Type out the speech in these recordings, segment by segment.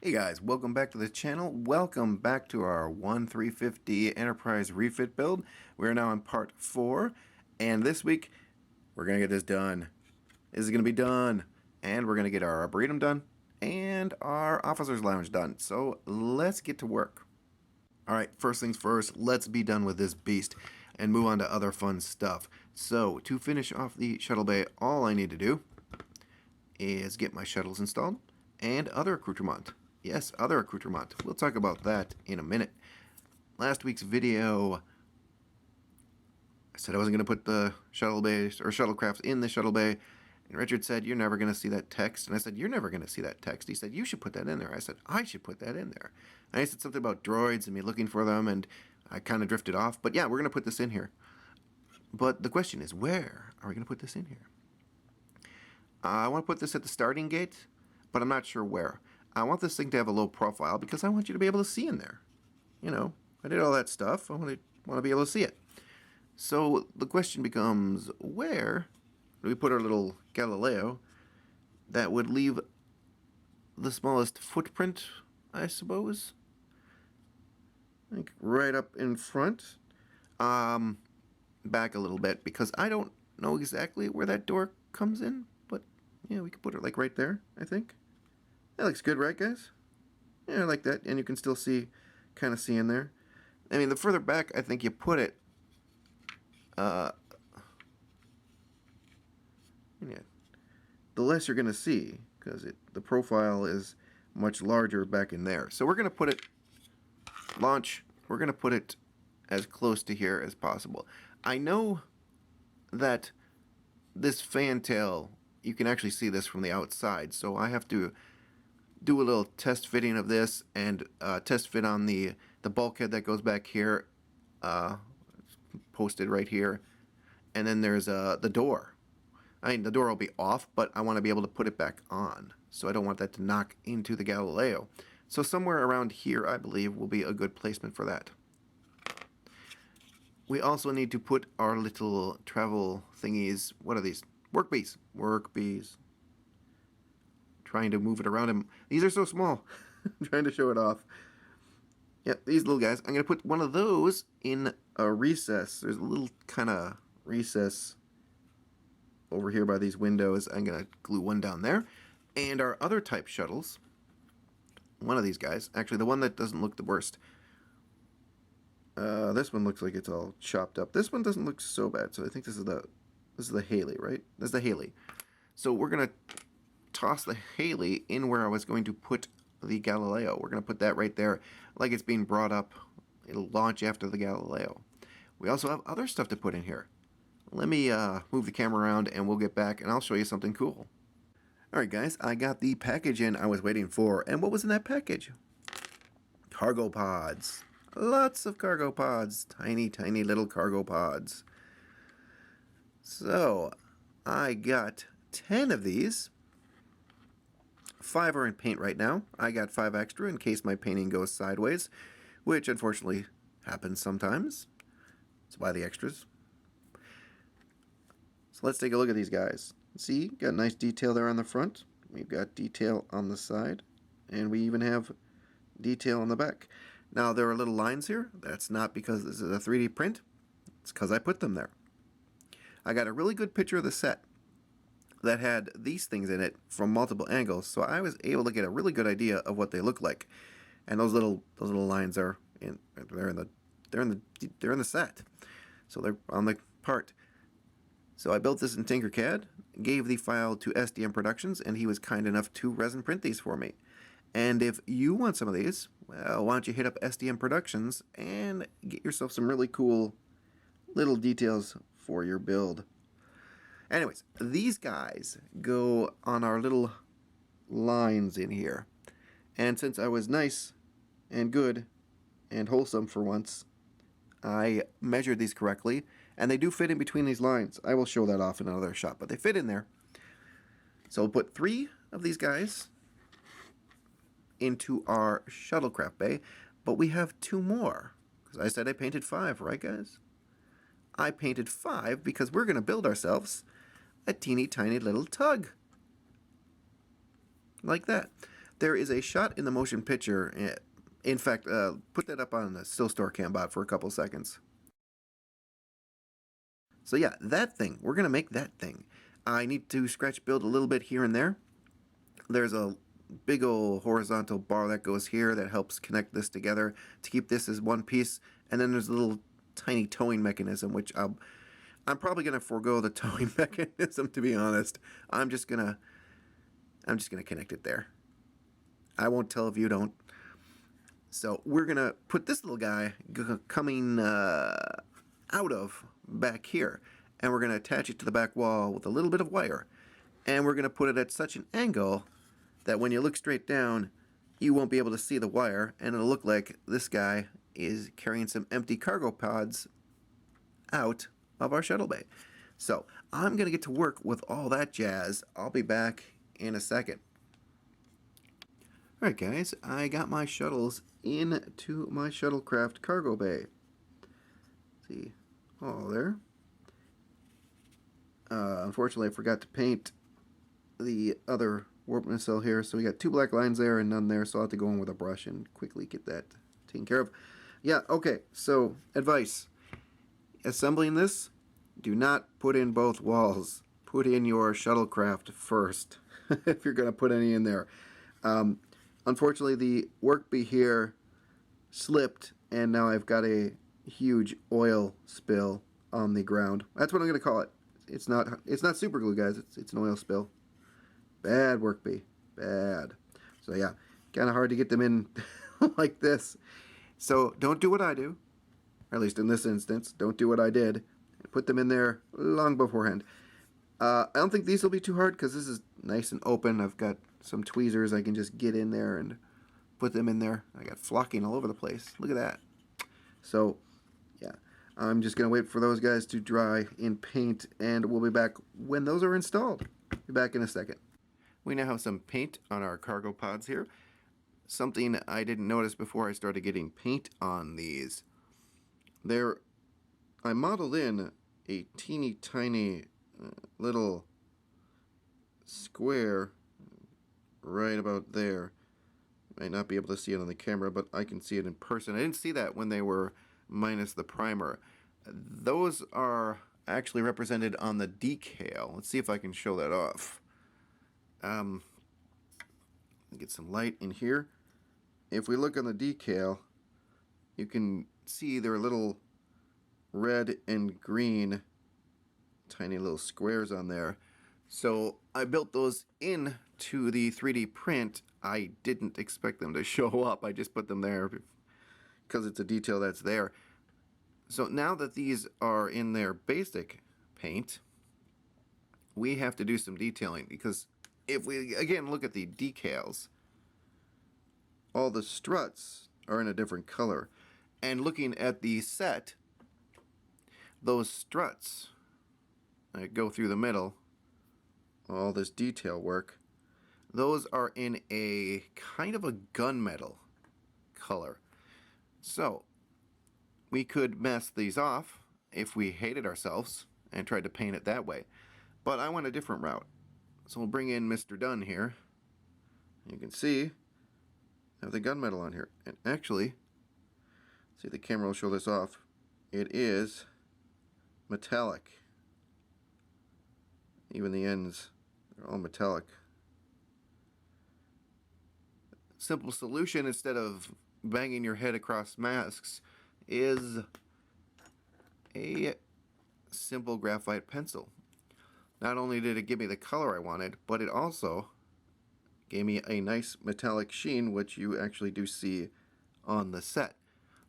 Hey guys, welcome back to the channel. Welcome back to our 1350 Enterprise refit build. We're now on part 4, and this week we're going to get this done. This is going to be done, and we're going to get our Arboretum done and our Officer's Lounge done. So let's get to work. Alright, first things first, let's be done with this beast and move on to other fun stuff. So, to finish off the shuttle bay, all I need to do is get my shuttles installed and other accoutrement. Yes, other accoutrement. We'll talk about that in a minute. Last week's video, I said I wasn't going to put the shuttle bay or shuttlecraft in the shuttle bay, and Richard said, "You're never going to see that text." And I said, "You're never going to see that text." He said, "You should put that in there." I said, "I should put that in there." And I said something about droids and me looking for them, and I kind of drifted off. But yeah, we're going to put this in here. But the question is, where are we going to put this in here? I want to put this at the starting gate, but I'm not sure where. I want this thing to have a low profile because I want you to be able to see in there. You know, I did all that stuff. I want to be able to see it. So the question becomes, where do we put our little Galileo that would leave the smallest footprint, I suppose? I think right up in front. Back a little bit because I don't know exactly where that door comes in, but yeah, we could put it like right there, I think. That looks good, right, guys? Yeah, I like that. And you can still kind of see in there. I mean, the further back I think you put it, yeah, the less you're going to see, because the profile is much larger back in there. So we're going to put it, we're going to put it as close to here as possible. I know that this fantail, you can actually see this from the outside, so I have to do a little test fitting of this and test fit on the bulkhead that goes back here, posted right here, and then there's the door. I mean, the door will be off, but I want to be able to put it back on, so I don't want that to knock into the Galileo. So somewhere around here, I believe, will be a good placement for that. We also need to put our little travel thingies. What are these? Work bees. Work bees. Trying to move it around him. These are so small. I'm trying to show it off. Yep, these little guys. I'm going to put one of those in a recess. There's a little kind of recess over here by these windows. I'm going to glue one down there. And our other type shuttles, one of these guys, actually the one that doesn't look the worst. This one looks like it's all chopped up. This one doesn't look so bad. So I think this is the Haley, right? This is the Haley. So we're going to toss the Haley in where I was going to put the Galileo. We're going to put that right there like it's being brought up. It'll launch after the Galileo. We also have other stuff to put in here. Let me move the camera around and we'll get back and I'll show you something cool. Alright guys, I got the package in I was waiting for. And what was in that package? Cargo pods. Lots of cargo pods. Tiny, tiny little cargo pods. So, I got 10 of these. 5 are in paint right now. I got 5 extra in case my painting goes sideways, which unfortunately happens sometimes. So buy the extras. So let's take a look at these guys. See, got nice detail there on the front. We've got detail on the side. And we even have detail on the back. Now there are little lines here. That's not because this is a 3D print. It's because I put them there. I got a really good picture of the set that had these things in it from multiple angles, so I was able to get a really good idea of what they look like. And those little lines are they're in the set, so they're on the part. So I built this in Tinkercad, gave the file to SDM Productions, and he was kind enough to resin print these for me. And if you want some of these, well, why don't you hit up SDM Productions and get yourself some really cool little details for your build. Anyways, these guys go on our little lines in here. And since I was nice and good and wholesome for once, I measured these correctly, and they do fit in between these lines. I will show that off in another shot, but they fit in there. So we'll put 3 of these guys into our shuttlecraft bay, but we have 2 more. Because I said I painted 5, right guys? I painted 5 because we're going to build ourselves a teeny tiny little tug. Like that. there is a shot in the motion picture. In fact, put that up on the still store cam bot for a couple seconds. So yeah, that thing, we're going to make that thing. I need to scratch build a little bit here and there. There's a big old horizontal bar that goes here that helps connect this together to keep this as one piece. And then there's a little tiny towing mechanism, which I'm probably going to forego the towing mechanism, to be honest. I'm just gonna connect it there. I won't tell if you don't. So we're gonna put this little guy coming out of back here, and we're gonna attach it to the back wall with a little bit of wire, and we're gonna put it at such an angle that when you look straight down, you won't be able to see the wire, and it'll look like this guy is carrying some empty cargo pods out of our shuttle bay. So I'm gonna get to work with all that jazz. I'll be back in a second. Alright guys, I got my shuttles into my shuttlecraft cargo bay. Let's see, all there. Unfortunately, I forgot to paint the other warp nacelle here, so we got 2 black lines there and none there, so I'll have to go in with a brush and quickly get that taken care of. Yeah, okay, so advice. Assembling this, do not put in both walls. Put in your shuttlecraft first, if you're going to put any in there. Unfortunately, the work bee here slipped, and now I've got a huge oil spill on the ground. That's what I'm going to call it. It's not super glue, guys. It's an oil spill. Bad work bee. Bad. So yeah, kind of hard to get them in like this. So don't do what I do, or at least in this instance, don't do what I did. Put them in there long beforehand. I don't think these will be too hard because this is nice and open. I've got some tweezers I can just get in there and put them in there. I got flocking all over the place. Look at that. So yeah, I'm just going to wait for those guys to dry in paint, and we'll be back when those are installed. Be back in a second. We now have some paint on our cargo pods here. Something I didn't notice before I started getting paint on these. I modeled in a teeny tiny little square right about there. Might not be able to see it on the camera, but I can see it in person. I didn't see that when they were minus the primer. Those are actually represented on the decal. Let's see if I can show that off. Get some light in here. If we look on the decal, you can see there are little red and green tiny little squares on there. So I built those into the 3D print. I didn't expect them to show up. I just put them there because it's a detail that's there. So now that these are in their basic paint, we have to do some detailing, because if we again look at the decals, all the struts are in a different color. And looking at the set, those struts that go through the middle, all this detail work, those are in a kind of a gunmetal color. So we could mess these off if we hated ourselves and tried to paint it that way. But I went a different route. So we'll bring in Mr. Dunn here. You can see I have the gunmetal on here. And actually, see, the camera will show this off. It is metallic. Even the ends are all metallic. Simple solution, instead of banging your head across masks, is a simple graphite pencil. Not only did it give me the color I wanted, but it also gave me a nice metallic sheen, which you actually do see on the set.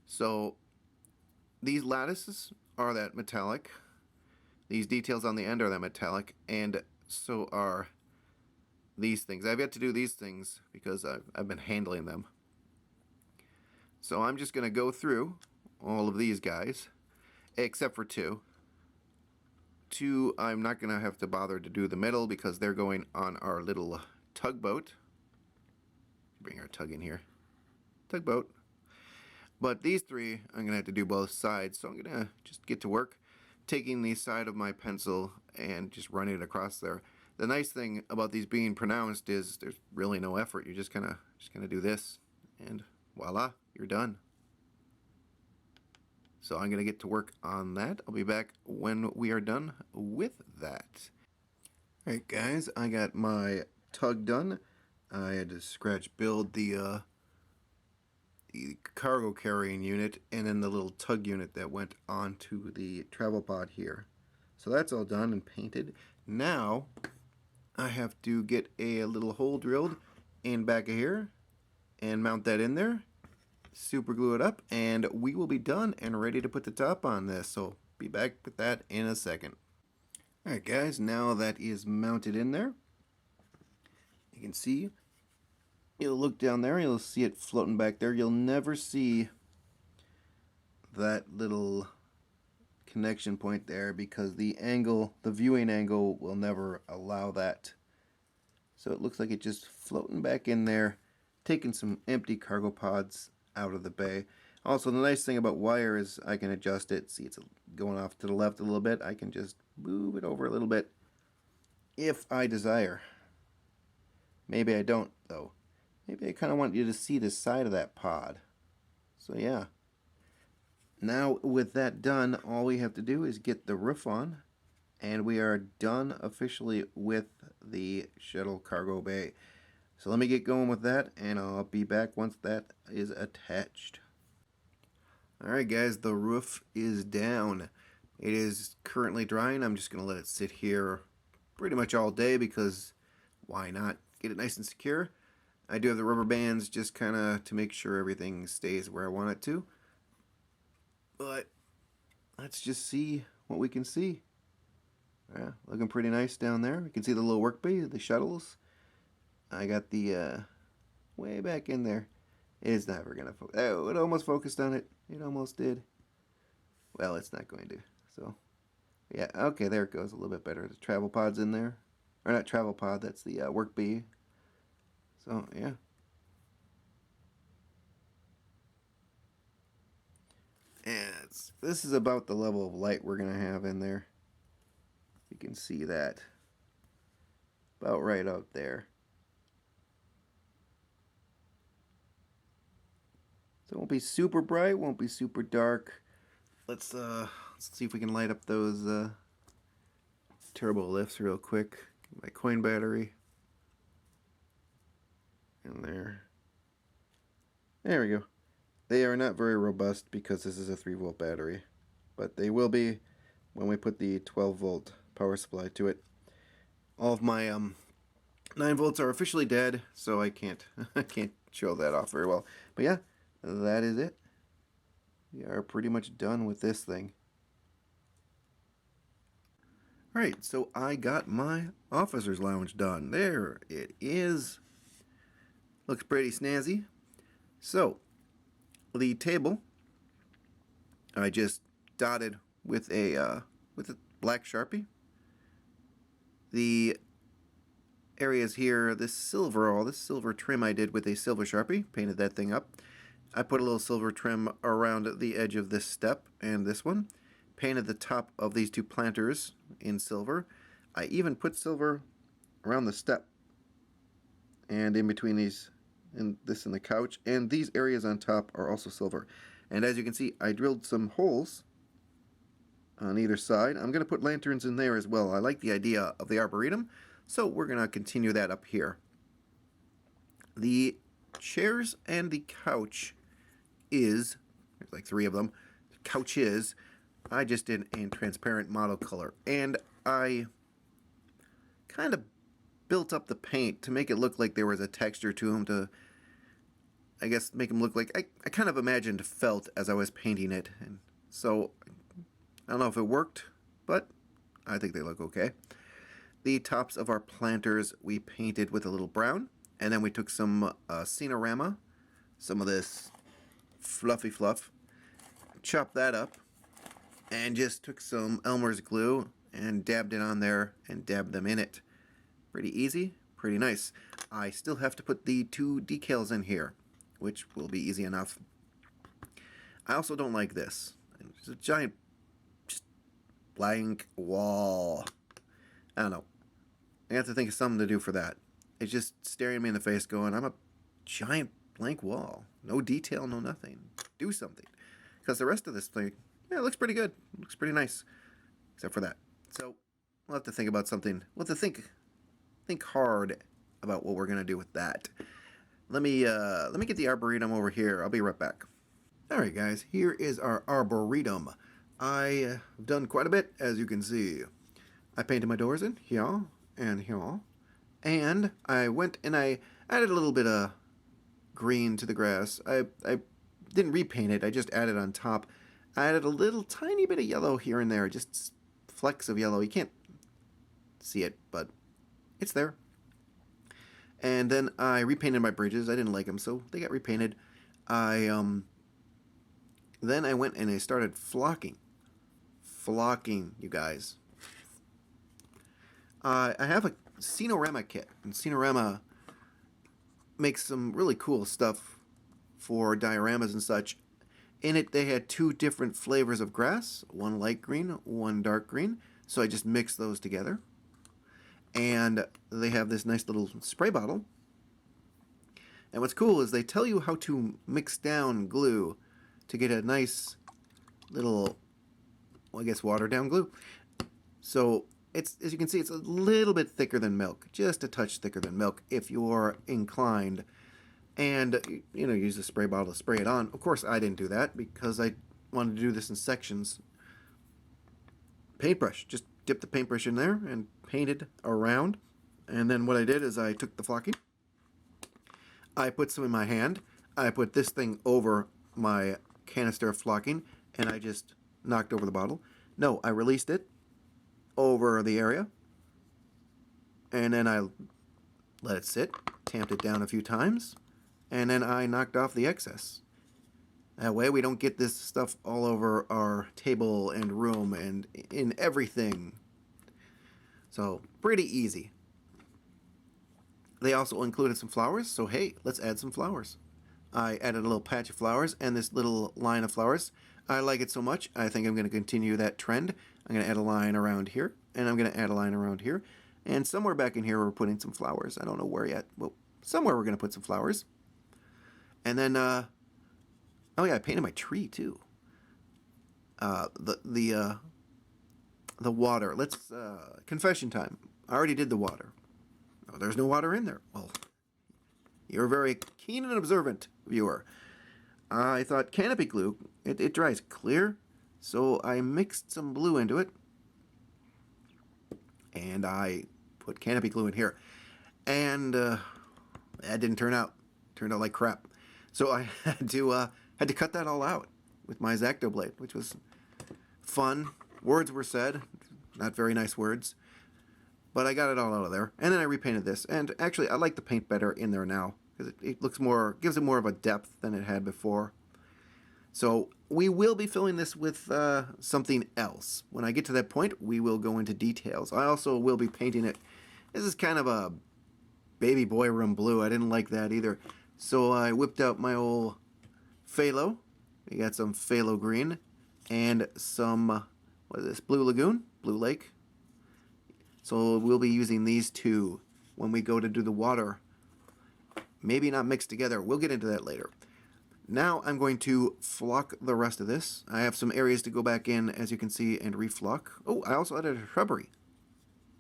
So these lattices are that metallic. These details on the end are that metallic, and so are these things. I've yet to do these things because I've been handling them. So I'm just going to go through all of these guys, except for two. Two, I'm not going to have to bother to do the middle because they're going on our little tugboat. Bring our tug in here. Tugboat. But these three, I'm going to have to do both sides. So I'm going to just get to work taking the side of my pencil and just running it across there. The nice thing about these being pronounced is there's really no effort. You just kind of do this, and voila, you're done. So I'm gonna get to work on that. I'll be back when we are done with that. Alright guys, I got my tug done. I had to scratch build the cargo carrying unit and then the little tug unit that went onto the travel pod here. So that's all done and painted. Now I have to get a little hole drilled in back of here and mount that in there, super glue it up, and we will be done and ready to put the top on this. So be back with that in a second. Alright guys, now that is mounted in there, you can see, you'll look down there, you'll see it floating back there. You'll never see that little connection point there because the angle, the viewing angle, will never allow that. So it looks like it's just floating back in there, taking some empty cargo pods out of the bay. Also, the nice thing about wire is I can adjust it. See, it's going off to the left a little bit. I can just move it over a little bit if I desire. Maybe I don't, though. Maybe I kind of want you to see the side of that pod. So yeah. Now with that done, all we have to do is get the roof on, and we are done officially with the shuttle cargo bay. So let me get going with that, and I'll be back once that is attached. Alright guys, the roof is down. It is currently drying. I'm just going to let it sit here pretty much all day because why not? Get it nice and secure. I do have the rubber bands just kind of to make sure everything stays where I want it to. But let's just see what we can see. Yeah, looking pretty nice down there. You can see the little work bay, the shuttles. I got the way back in there. It's never gonna focus. Oh, it almost focused on it. It almost did. Well, it's not going to. So, yeah, okay, there it goes. A little bit better. The travel pod's in there. Or not travel pod, that's the work bay. So, yeah. And this is about the level of light we're going to have in there. You can see that. About right out there. So it won't be super bright, won't be super dark. Let's see if we can light up those turbo lifts real quick. My coin battery. In there. There we go. They are not very robust because this is a 3-volt battery, but they will be when we put the 12-volt power supply to it. All of my 9 volts are officially dead, so I can't show that off very well. But yeah, that is it. We are pretty much done with this thing. Alright, so I got my officer's lounge done. There it is. Looks pretty snazzy. So, the table I just dotted with a black Sharpie. The areas here, this silver trim I did with a silver Sharpie, painted that thing up. I put a little silver trim around the edge of this step and this one. Painted the top of these two planters in silver. I even put silver around the step and in between these, and this and the couch, and these areas on top are also silver. And as you can see, I drilled some holes on either side. I'm going to put lanterns in there as well. I like the idea of the Arboretum, so we're going to continue that up here. The chairs and the couch is, there's like 3 of them, the couch is, I just did in transparent model color, and I kind of built up the paint to make it look like there was a texture to them, to I guess make them look like I kind of imagined felt as I was painting it, and so I don't know if it worked, but I think they look okay. The tops of our planters we painted with a little brown, and then we took some Scenorama, some of this fluffy fluff, chopped that up, and just took some Elmer's glue and dabbed it on there and dabbed them in it. Pretty easy, pretty nice. I still have to put the 2 decals in here, which will be easy enough. I also don't like this. It's a giant, just blank wall. I don't know. I have to think of something to do for that. It's just staring me in the face going, I'm a giant blank wall. No detail, no nothing. Do something. Because the rest of this thing, yeah, it looks pretty good. It looks pretty nice. Except for that. So we'll have to think about something. We'll have to think hard about what we're gonna do with that. Let me get the Arboretum over here. I'll be right back. Alright guys, here is our Arboretum. I have done quite a bit, as you can see. I painted my doors in here and here. And I went and I added a little bit of green to the grass. I didn't repaint it, I just added on top. I added a little tiny bit of yellow here and there, just flecks of yellow. You can't see it, but it's there. And then I repainted my bridges. I didn't like them, so they got repainted. Then I went and I started flocking. Flocking, you guys. I have a Scenorama kit, and Scenorama makes some really cool stuff for dioramas and such. In it, they had 2 different flavors of grass, one light green, one dark green. So I just mixed those together. And they have this nice little spray bottle. And what's cool is they tell you how to mix down glue to get a nice little, well, I guess, watered down glue. So it's, as you can see, it's a little bit thicker than milk, just a touch thicker than milk if you're inclined. And, you know, use the spray bottle to spray it on. Of course, I didn't do that because I wanted to do this in sections. Paintbrush, just dip the paintbrush in there and painted around. And then what I did is I took the flocking, I put some in my hand, I put this thing over my canister of flocking, and I just knocked over the bottle. No, I released it over the area, and then I let it sit, tamped it down a few times, and then I knocked off the excess. That way we don't get this stuff all over our table and room and in everything. So, pretty easy. They also included some flowers, so hey, let's add some flowers. I added a little patch of flowers and this little line of flowers. I like it so much, I think I'm going to continue that trend. I'm going to add a line around here, and I'm going to add a line around here. And somewhere back in here we're putting some flowers. I don't know where yet. Well, somewhere we're going to put some flowers. And then, oh yeah, I painted my tree too. The water. Let's, confession time. I already did the water. Oh, there's no water in there. Well, you're a very keen and observant viewer. I thought canopy glue, it dries clear, so I mixed some blue into it, and I put canopy glue in here, and that didn't turn out. It turned out like crap. So I had to cut that all out with my X-Acto blade, which was fun. Words were said, not very nice words, but I got it all out of there. And then I repainted this, and actually I like the paint better in there now because it looks more, gives it more of a depth than it had before. So we will be filling this with something else. When I get to that point, we will go into details. I also will be painting it. This is kind of a baby boy room blue. I didn't like that either. So I whipped out my old phthalo. We got some phthalo green and some, what is this, Blue Lagoon? Blue Lake. So we'll be using these two when we go to do the water. Maybe not mixed together. We'll get into that later. Now I'm going to flock the rest of this. I have some areas to go back in, as you can see, and reflock. Oh, I also added a shrubbery.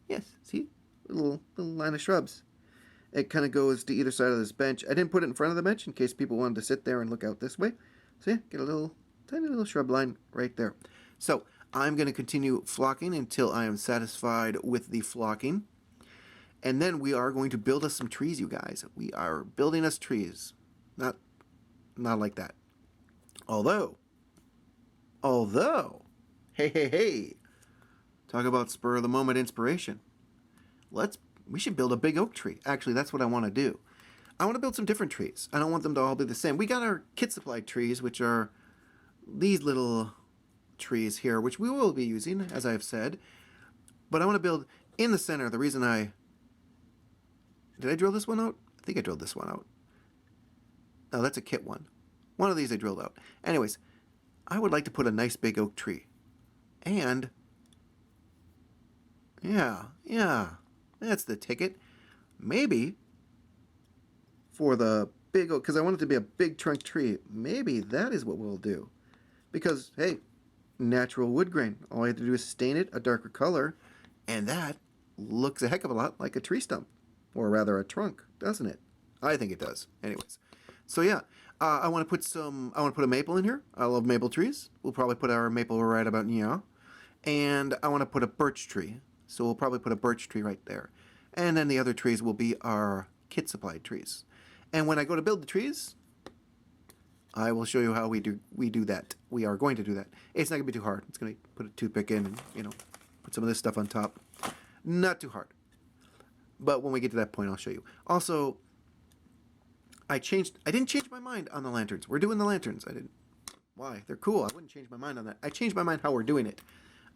Yes, see? A little line of shrubs. It kind of goes to either side of this bench. I didn't put it in front of the bench in case people wanted to sit there and look out this way. So yeah, get a little, tiny little shrub line right there. So I'm going to continue flocking until I am satisfied with the flocking. And then we are going to build us some trees, you guys. We are building us trees. Not like that. Although, hey, talk about spur of the moment inspiration. We should build a big oak tree. Actually, that's what I want to do. I want to build some different trees. I don't want them to all be the same. We got our kit supply trees, which are these little trees here, which we will be using, as I've said. But I want to build in the center. The reason did I drill this one out? I think I drilled this one out. No, that's a kit one. One of these I drilled out. Anyways, I would like to put a nice big oak tree. And, yeah, That's the ticket. Maybe for the big, because I want it to be a big trunk tree, maybe that is what we'll do. Because, hey, natural wood grain. All I have to do is stain it a darker color, and that looks a heck of a lot like a tree stump. Or rather a trunk, doesn't it? I think it does. Anyways. So yeah, I want to put a maple in here. I love maple trees. We'll probably put our maple right about now. And I want to put a birch tree. So we'll probably put a birch tree right there. And then the other trees will be our kit supplied trees. And when I go to build the trees, I will show you how we do that. We are going to do that. It's not going to be too hard. It's going to put a toothpick in and, put some of this stuff on top. Not too hard. But when we get to that point, I'll show you. Also, I didn't change my mind on the lanterns. We're doing the lanterns. I didn't. Why? They're cool. I wouldn't change my mind on that. I changed my mind how we're doing it.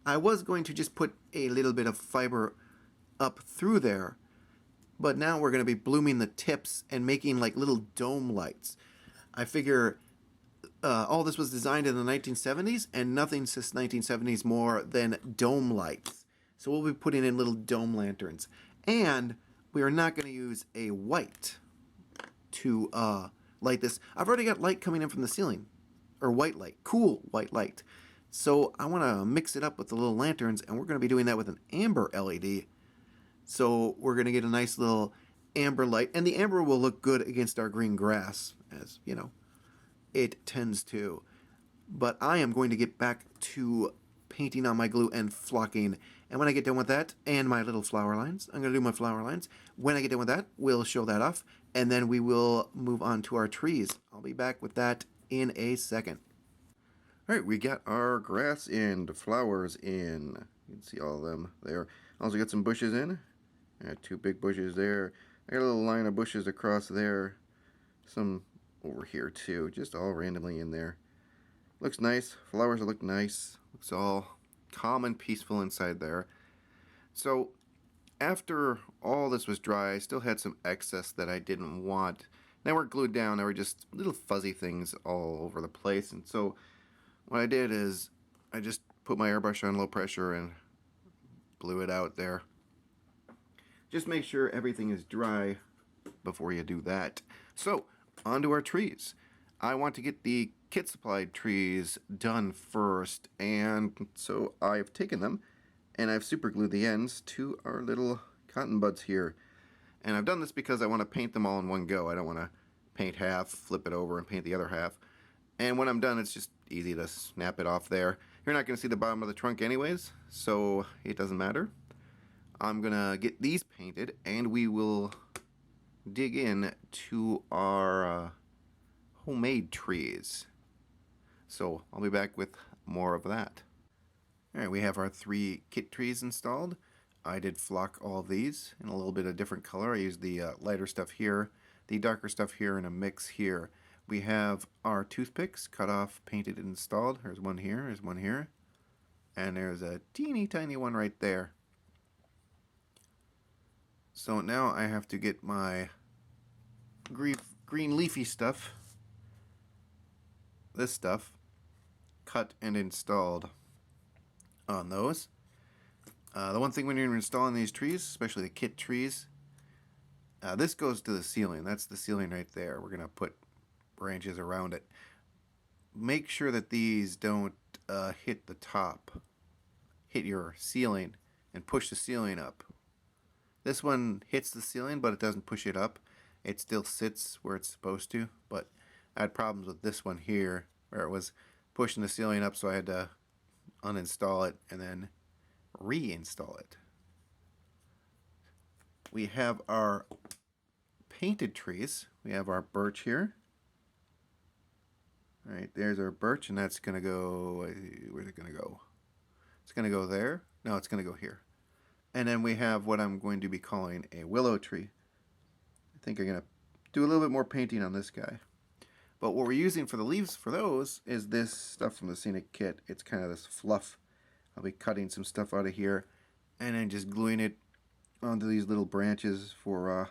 I was going to just put a little bit of fiber up through there, but now we're going to be blooming the tips and making like little dome lights. I figure all this was designed in the 1970s, and nothing since 1970s more than dome lights. So we'll be putting in little dome lanterns. And we are not going to use a white to light this. I've already got light coming in from the ceiling, or white light, cool white light. So I want to mix it up with the little lanterns, and we're going to be doing that with an amber LED. So we're going to get a nice little amber light, and the amber will look good against our green grass, as it tends to. But I am going to get back to painting on my glue and flocking. And when I get done with that and my little flower lines, I'm going to do my flower lines. When I get done with that, we'll show that off, and then we will move on to our trees. I'll be back with that in a second. All right, we got our grass in, the flowers in. You can see all of them there. Also got some bushes in. I got 2 big bushes there. I got a little line of bushes across there. Some over here too, just all randomly in there. Looks nice. Flowers look nice. Looks all calm and peaceful inside there. So after all this was dry, I still had some excess that I didn't want. They weren't glued down. They were just little fuzzy things all over the place. And so what I did is I just put my airbrush on low pressure and blew it out there. Just make sure everything is dry before you do that. So onto our trees. I want to get the kit supplied trees done first, and so I've taken them and I've super glued the ends to our little cotton buds here. And I've done this because I want to paint them all in one go. I don't want to paint half, flip it over, and paint the other half. And when I'm done, it's just easy to snap it off there. You're not going to see the bottom of the trunk anyways, so it doesn't matter. I'm going to get these painted, and we will dig in to our homemade trees. So I'll be back with more of that. Alright, we have our 3 kit trees installed. I did flock all of these in a little bit of different color. I used the lighter stuff here, the darker stuff here, and a mix here. We have our toothpicks cut off, painted, and installed. There's one here, there's one here, and there's a teeny tiny one right there. So now I have to get my green leafy stuff, this stuff, cut and installed on those. The one thing when you're installing these trees, especially the kit trees, this goes to the ceiling. That's the ceiling right there. We're going to put branches around it. Make sure that these don't hit the top, hit your ceiling, and push the ceiling up. This one hits the ceiling, but it doesn't push it up. It still sits where it's supposed to, but I had problems with this one here where it was pushing the ceiling up, so I had to uninstall it and then reinstall it. We have our painted trees. We have our birch here. All right, there's our birch, and that's going to go, where's it going to go? It's going to go there. No, it's going to go here. And then we have what I'm going to be calling a willow tree. I think I'm going to do a little bit more painting on this guy. But what we're using for the leaves for those is this stuff from the Scenic Kit. It's kind of this fluff. I'll be cutting some stuff out of here and then just gluing it onto these little branches for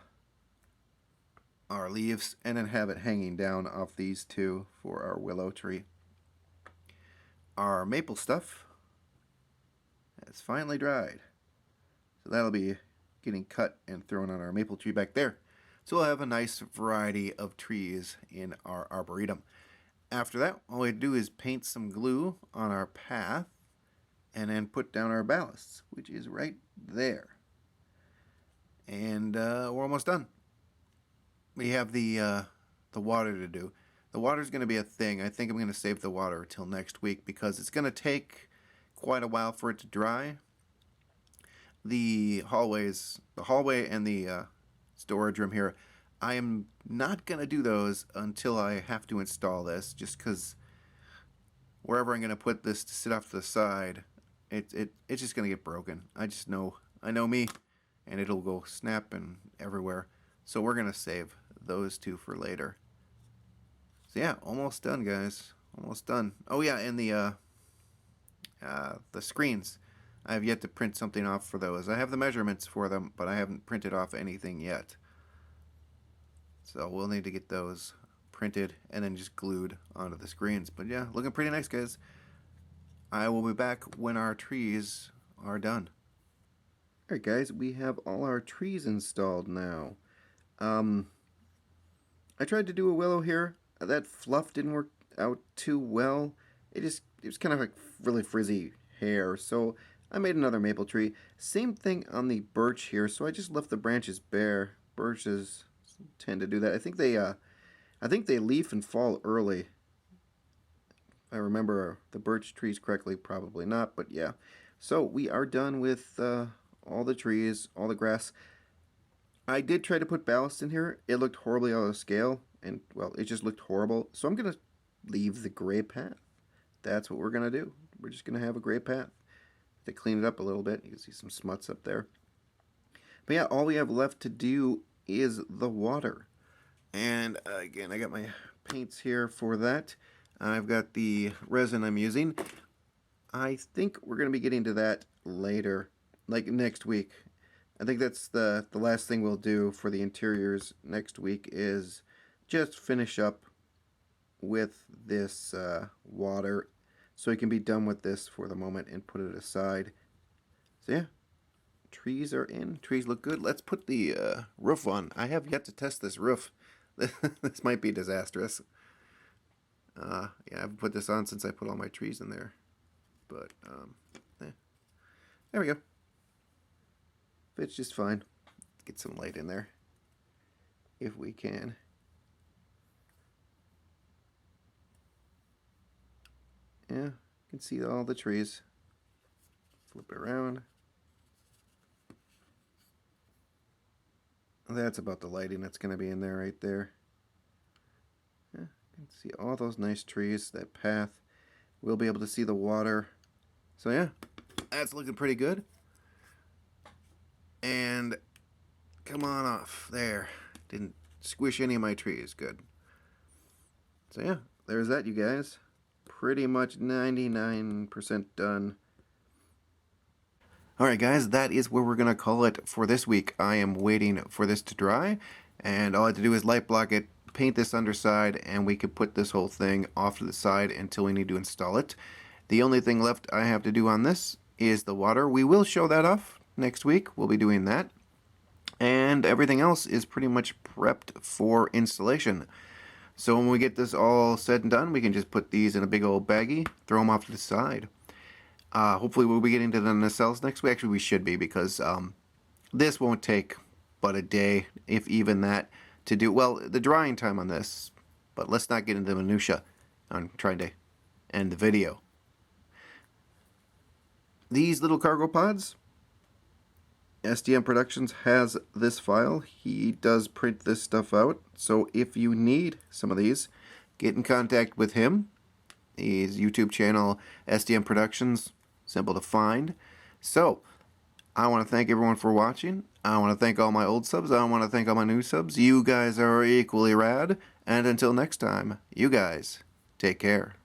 our leaves, and then have it hanging down off these two for our willow tree. Our maple stuff has finally dried. So that'll be getting cut and thrown on our maple tree back there. So we'll have a nice variety of trees in our Arboretum. After that, all we do is paint some glue on our path and then put down our ballasts, which is right there. And we're almost done. We have the water to do. The water's going to be a thing. I think I'm going to save the water till next week because it's going to take quite a while for it to dry. The hallway and the storage room here, I am not going to do those until I have to install this, just because wherever I'm going to put this to sit off to the side, it's just going to get broken. I know me, and it'll go snapping everywhere. So we're going to save those two for later. So yeah, almost done, guys. Almost done. Oh yeah, and the screens. I have yet to print something off for those. I have the measurements for them, but I haven't printed off anything yet. So we'll need to get those printed and then just glued onto the screens. But yeah, looking pretty nice, guys. I will be back when our trees are done. Alright guys, we have all our trees installed now. I tried to do a willow here. That fluff didn't work out too well. It was kind of like really frizzy hair, so I made another maple tree. Same thing on the birch here, so I just left the branches bare. Birches tend to do that. I think they leaf and fall early. If I remember the birch trees correctly, probably not, but yeah. So we are done with all the trees, all the grass. I did try to put ballast in here. It looked horribly out of scale, and well, it just looked horrible. So I'm gonna leave the gray path. That's what we're gonna do. We're just gonna have a gray path. To clean it up a little bit, you can see some smuts up there. But yeah, all we have left to do is the water. And again, I got my paints here for that. I've got the resin I'm using. I think we're going to be getting to that later, like next week. I think that's the last thing we'll do for the interiors next week is just finish up with this water so we can be done with this for the moment and put it aside. So yeah, trees are in. Trees look good. Let's put the roof on. I have yet to test this roof. This might be disastrous. Yeah, I haven't put this on since I put all my trees in there. But, there we go. Fits just fine. Let's get some light in there. If we can. Yeah, you can see all the trees. Flip it around. That's about the lighting that's going to be in there right there. Yeah, you can see all those nice trees, that path. We'll be able to see the water. So yeah, that's looking pretty good. And come on off. There. Didn't squish any of my trees. Good. So yeah, there's that, you guys. Pretty much 99% done. Alright guys, that is where we're going to call it for this week. I am waiting for this to dry, and all I have to do is light block it, paint this underside, and we could put this whole thing off to the side until we need to install it. The only thing left I have to do on this is the water. We will show that off next week. We'll be doing that. And everything else is pretty much prepped for installation. So when we get this all said and done, we can just put these in a big old baggie, throw them off to the side. Hopefully we'll be getting to the nacelles next week. Actually, we should be, because this won't take but a day, if even that, to do. Well, the drying time on this, but let's not get into the minutia. I'm trying to end the video. These little cargo pods, SDM Productions has this file. He does print this stuff out. So if you need some of these, get in contact with him. His YouTube channel, SDM Productions, simple to find. So, I want to thank everyone for watching. I want to thank all my old subs. I want to thank all my new subs. You guys are equally rad. And until next time, you guys, take care.